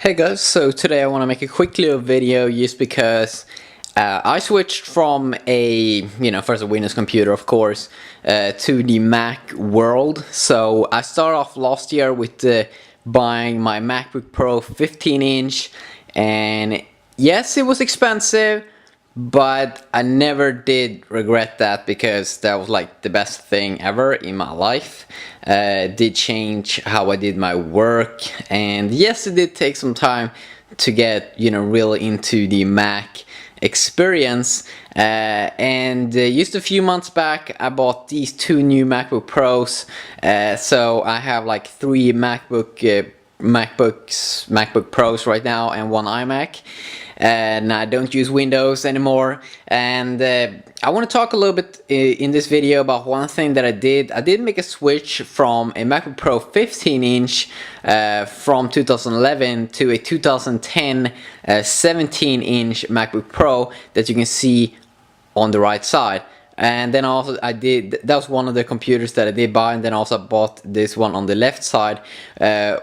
Hey guys, so today I want to make a quick little video just because I switched from first a Windows computer of course, to the Mac world. So I started off last year with buying my MacBook Pro 15-inch, and yes, it was expensive, but I never did regret that because that was like the best thing ever in my life. It did change how I did my work, and yes, it did take some time to get really into the Mac experience. Just a few months back I bought these two new MacBook Pros. So I have like three MacBook Pros right now and one iMac, and I don't use Windows anymore. And I want to talk a little bit in this video about one thing that I did make a switch from a MacBook Pro 15-inch from 2011 to a 2010 17-inch MacBook Pro that you can see on the right side. And then also that was one of the computers that I did buy, and then also bought this one on the left side,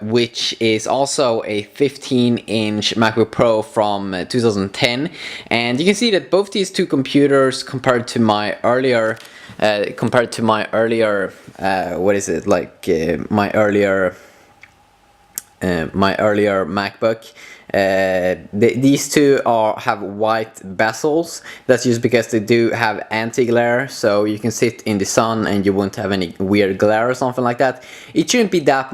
which is also a 15-inch MacBook Pro from 2010. And you can see that both these two computers compared to my earlier my earlier MacBook, these two have white bezels. That's just because they do have anti-glare, so you can sit in the sun and you won't have any weird glare or something like that. It shouldn't be that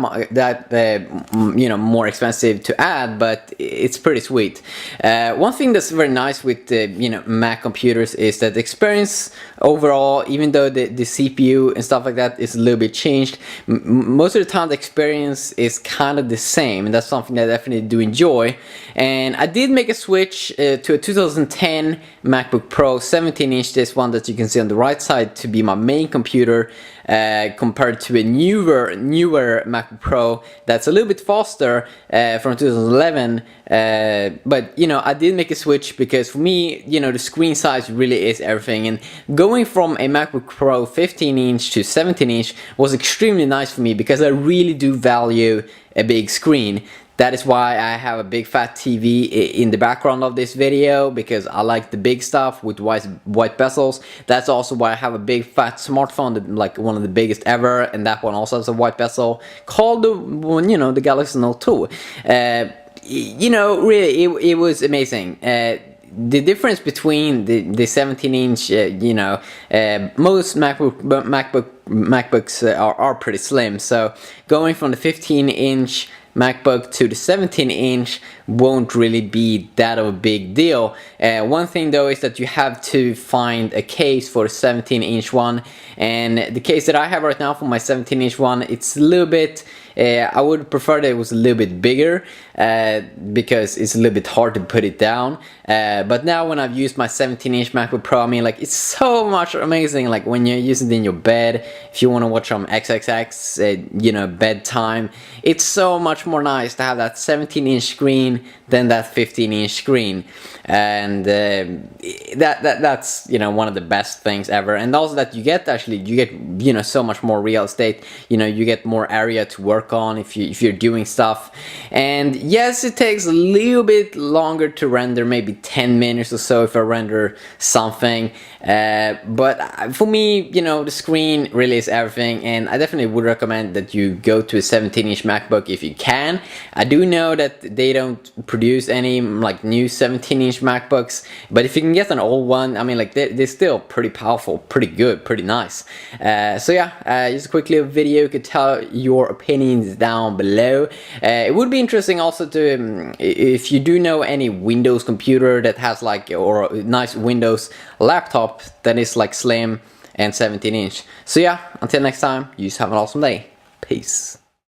more expensive to add, but it's pretty sweet. One thing that's very nice with Mac computers is that the experience overall, even though the CPU and stuff like that is a little bit changed, most of the time the experience is kind of the same, and that's something that I definitely do enjoy. And I did make a switch to a 2010 MacBook Pro 17-inch, this one that you can see on the right side, to be my main computer, compared to a newer MacBook Pro that's a little bit faster from 2011. But I did make a switch because for me, the screen size really is everything, and going from a MacBook Pro 15-inch to 17-inch was extremely nice for me because I really do value a big screen. That is why I have a big fat TV in the background of this video, because I like the big stuff with white bezels. That's also why I have a big fat smartphone, like one of the biggest ever, and that one also has a white bezel, called the Galaxy Note 2. Really, it was amazing. The difference between the 17-inch, most MacBooks are pretty slim. So going from the 15-inch MacBook to the 17-inch won't really be that of a big deal. One thing though is that you have to find a case for the 17-inch one, and the case that I have right now for my 17-inch one, it's a little bit, I would prefer that it was a little bit bigger, because it's a little bit hard to put it down. But now when I've used my 17-inch MacBook Pro, I mean, like, it's so much amazing. Like when you use it in your bed, if you want to watch some XXX, bedtime, it's so much more nice to have that 17-inch screen than that 15-inch screen. And that's one of the best things ever. And also that you get so much more real estate. You get more area to work on if you're doing stuff. And yes, it takes a little bit longer to render, maybe 10 minutes or so if I render something, but for me, the screen really is everything, and I definitely would recommend that you go to a 17-inch MacBook if you can. I do know that they don't produce any like new 17-inch MacBooks, but if you can get an old one, I mean, like, they're still pretty powerful, pretty good, pretty nice. So yeah, just a quick little video. You could tell your opinions down below. It would be interesting also to, if you do know any Windows computer that has or a nice Windows laptop that is like slim and 17-inch. So yeah, until next time, you just have an awesome day. Peace.